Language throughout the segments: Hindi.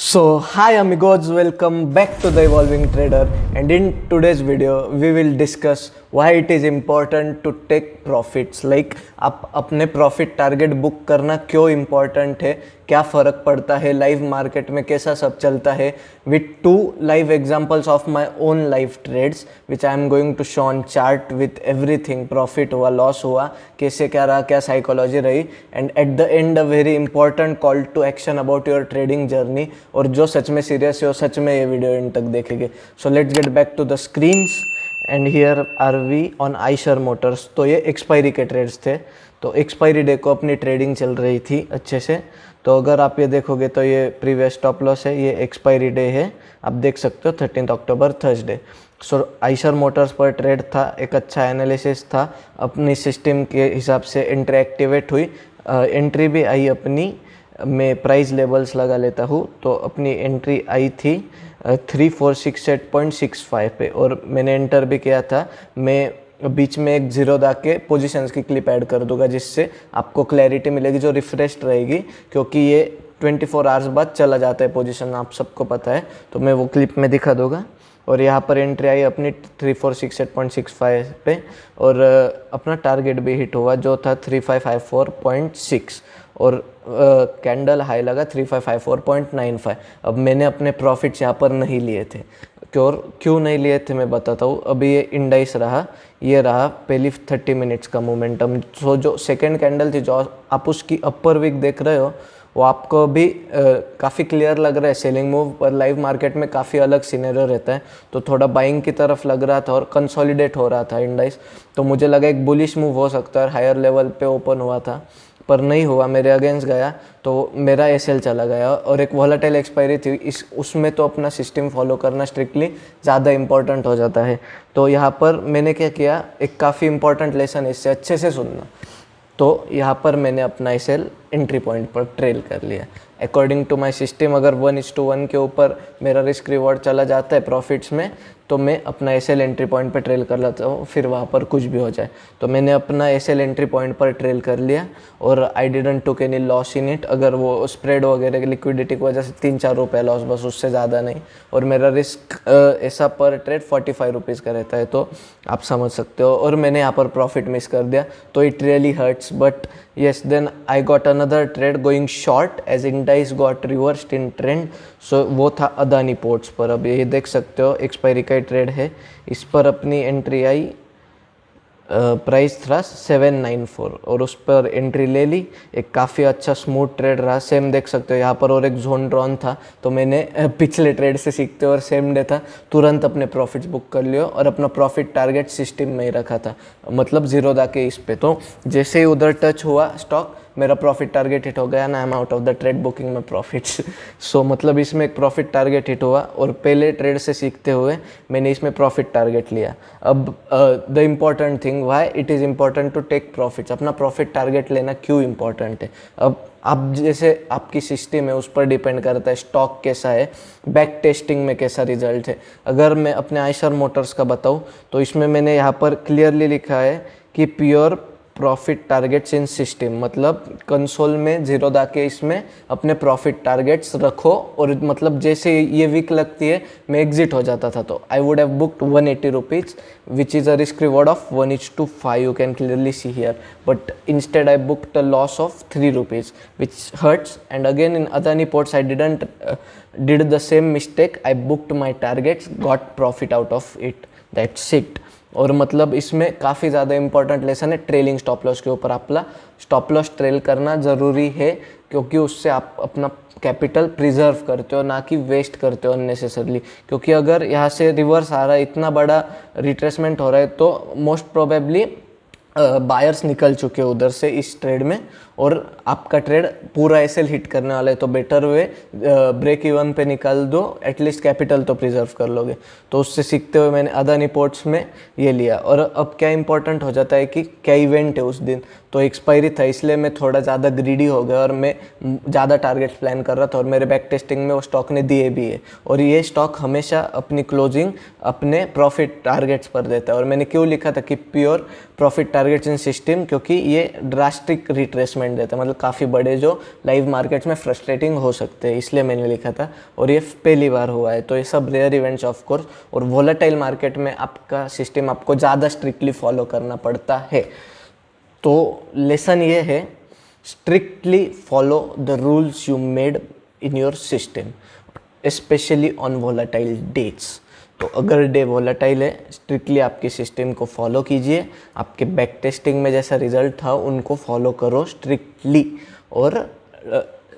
So, hi amigos, welcome back to the Evolving Trader, and in today's video we will discuss why it is important to take profits. Like आप अपने प्रॉफिट टारगेट बुक करना क्यों इम्पॉर्टेंट है, क्या फ़र्क पड़ता है लाइव मार्केट में, कैसा सब चलता है, with two live examples of my own live trades which I am going to show on chart with everything, profit हुआ, लॉस हुआ, कैसे क्या रहा, क्या साइकोलॉजी रही, and at the end a very important call to action about your trading journey. और जो सच में सीरियस है वो सच में ये वीडियो एंड तक देखेंगे। So let's get back to the screens and here are we on Eicher Motors. तो ये एक्सपायरी के ट्रेड्स थे, तो एक्सपायरी डे को अपनी ट्रेडिंग चल रही थी अच्छे से। तो अगर आप ये देखोगे तो ये प्रीवियस स्टॉप लॉस है, ये एक्सपायरी डे है, आप देख सकते हो 13 अक्टूबर थर्सडे। सो आइशर मोटर्स पर ट्रेड था, एक अच्छा एनालिसिस था, अपनी सिस्टम के हिसाब से एंट्री एक्टिवेट हुई, एंट्री भी आई अपनी, मैं प्राइस लेवल्स लगा लेता हूँ। तो अपनी एंट्री आई थी 3468.65 पे और मैंने एंटर भी किया था। मैं बीच में एक जीरो दा के पोजीशंस की क्लिप ऐड कर दूंगा जिससे आपको क्लैरिटी मिलेगी, जो रिफ्रेश्ड रहेगी, क्योंकि ये 24 आवर्स बाद चला जाता है पोजीशन, आप सबको पता है। तो मैं वो क्लिप में दिखा दूंगा। और यहाँ पर एंट्री आई अपनी 3468.65 पे और अपना टारगेट भी हिट हुआ जो था 3554.6 और कैंडल हाई लगा 3554.95। अब मैंने अपने प्रॉफिट्स यहाँ पर नहीं लिए थे, क्यों नहीं लिए थे मैं बताता हूँ। अभी ये इंडाइस रहा, ये रहा पहली 30 मिनट्स का मोमेंटम। सो जो सेकेंड कैंडल थी, जो आप उसकी अपर वीक देख रहे हो, वो आपको भी काफ़ी क्लियर लग रहा है सेलिंग मूव, पर लाइव मार्केट में काफ़ी अलग सिनेरियो रहता है। तो थोड़ा बाइंग की तरफ लग रहा था और कंसोलिडेट हो रहा था इंडाइस, तो मुझे लगा एक बुलिश मूव हो सकता है और हायर लेवल पे ओपन हुआ था, पर नहीं हुआ, मेरे अगेंस्ट गया, तो मेरा एसएल चला गया। और एक वॉलेटाइल एक्सपायरी थी, उसमें तो अपना सिस्टम फॉलो करना स्ट्रिक्टली ज़्यादा इंपॉर्टेंट हो जाता है। तो यहाँ पर मैंने क्या किया, एक काफ़ी इंपॉर्टेंट लेसन इससे अच्छे से सुनना। तो यहाँ पर मैंने अपना एसएल एंट्री पॉइंट पर ट्रेल कर लिया अकॉर्डिंग टू माय सिस्टम। अगर 1:1 के ऊपर मेरा रिस्क रिवॉर्ड चला जाता है प्रॉफिट्स में, तो मैं अपना एसएल एंट्री पॉइंट पर ट्रेल कर लेता हूँ, फिर वहाँ पर कुछ भी हो जाए। तो मैंने अपना एसएल एंट्री पॉइंट पर ट्रेल कर लिया और I didn't took any loss in it. अगर वो स्प्रेड वगैरह की लिक्विडिटी की वजह से 3-4 रुपये लॉस, बस, उससे ज़्यादा नहीं। और मेरा रिस्क ऐसा पर ट्रेड 45 रुपीज़ का रहता है, तो आप समझ सकते हो। और मैंने यहाँ पर प्रॉफिट मिस कर दिया, तो it really hurts, but yes, then I got another trade going short as indices got reversed in trend. So वो था अदानी पोर्ट्स पर। अब ये देख सकते हो एक्सपायरी का ट्रेड है, इस पर अपनी एंट्री आई, प्राइस था 794 और उस पर एंट्री ले ली। एक काफ़ी अच्छा स्मूथ ट्रेड रहा, सेम देख सकते हो यहाँ पर। और एक जोन ड्रॉन था, तो मैंने पिछले ट्रेड से सीखते और सेम डे था, तुरंत अपने प्रॉफिट्स बुक कर लियो और अपना प्रॉफिट टारगेट सिस्टम में ही रखा था, मतलब जीरो दा के इस पे। तो जैसे ही उधर टच हुआ स्टॉक, मेरा प्रॉफिट टारगेट हिट हो गया ना, I am out of the trade booking में प्रॉफिट्स। सो मतलब इसमें एक प्रॉफिट टारगेट हिट हुआ और पहले ट्रेड से सीखते हुए मैंने इसमें प्रॉफिट टारगेट लिया। अब the important thing, why it is important to take profits, अपना प्रॉफिट टारगेट लेना क्यों इम्पॉर्टेंट है। अब आप जैसे आपकी सिस्टम है उस पर डिपेंड करता है, स्टॉक कैसा है, बैक टेस्टिंग में कैसा रिजल्ट है। अगर मैं अपने आइशर मोटर्स का बताऊँ तो इसमें मैंने यहाँ पर क्लियरली लिखा है कि प्योर प्रॉफिट टारगेट्स इन सिस्टम, मतलब कंसोल में जीरो दा के इसमें अपने प्रॉफिट टारगेट्स रखो। और मतलब जैसे ये वीक लगती है मैं एग्जिट हो जाता था, तो I would have booked 180 rupees which is a risk reward of 1:5, you can clearly see here, but instead I booked a loss of 3 rupees which hurts. And again in Adani Ports I did the same mistake, I booked my targets, got profit out of it, that's it। और मतलब इसमें काफ़ी ज़्यादा इंपॉर्टेंट लेसन है ट्रेलिंग स्टॉप लॉस के ऊपर। आपका स्टॉप लॉस ट्रेल करना ज़रूरी है, क्योंकि उससे आप अपना कैपिटल प्रिजर्व करते हो, ना कि वेस्ट करते हो अननेसेसरली। क्योंकि अगर यहाँ से रिवर्स आ रहा है, इतना बड़ा रिट्रेसमेंट हो रहा है, तो मोस्ट प्रोबेबली बायर्स निकल चुके हैं उधर से इस ट्रेड में और आपका ट्रेड पूरा एसएल हिट करने वाला है। तो बेटर वे ब्रेक इवन पे निकाल दो, एटलीस्ट कैपिटल तो प्रिजर्व कर लोगे। तो उससे सीखते हुए मैंने अदानी पोर्ट्स में ये लिया। और अब क्या इंपॉर्टेंट हो जाता है कि क्या इवेंट है उस दिन, तो एक्सपायरी था, इसलिए मैं थोड़ा ज़्यादा ग्रीडी हो गया और मैं ज़्यादा टारगेट प्लान कर रहा था और मेरे बैक टेस्टिंग में वो स्टॉक ने दिए भी है। और ये स्टॉक हमेशा अपनी क्लोजिंग अपने प्रॉफिट टारगेट्स पर देता है। और मैंने क्यों लिखा था कि प्योर प्रॉफिट टारगेट्स इन सिस्टम, क्योंकि ये ड्रास्टिक रिट्रेसमेंट एडजस्टमेंट देता है, मतलब काफ़ी बड़े जो लाइव मार्केट्स में फ्रस्ट्रेटिंग हो सकते हैं, इसलिए मैंने लिखा था। और ये पहली बार हुआ है, तो ये सब रेयर इवेंट्स ऑफ कोर्स। और वोलेटाइल मार्केट में आपका सिस्टम आपको ज़्यादा स्ट्रिक्टली फॉलो करना पड़ता है। तो लेसन ये है, strictly follow the rules you made in your system, specially on volatile dates. तो अगर डे वोलेटाइल है, स्ट्रिक्टली आपके सिस्टम को फॉलो कीजिए, आपके बैक टेस्टिंग में जैसा रिजल्ट था उनको फॉलो करो स्ट्रिक्टली, और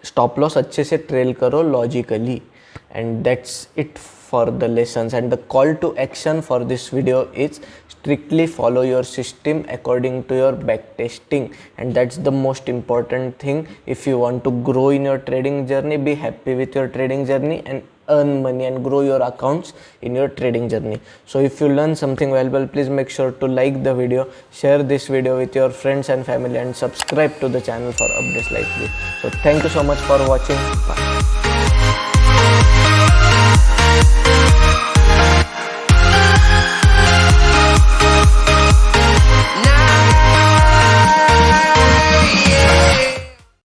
स्टॉप लॉस अच्छे से ट्रेल करो logically. And that's it for the lessons, and the call to action for this video is strictly follow your system according to your back testing, and that's the most important thing. If you want to grow in your trading journey, be happy with your trading journey and earn money and grow your accounts in your trading journey. So if you learn something valuable, please make sure to like the video, share this video with your friends and family, and subscribe to the channel for updates like this. So thank you so much for watching. Bye.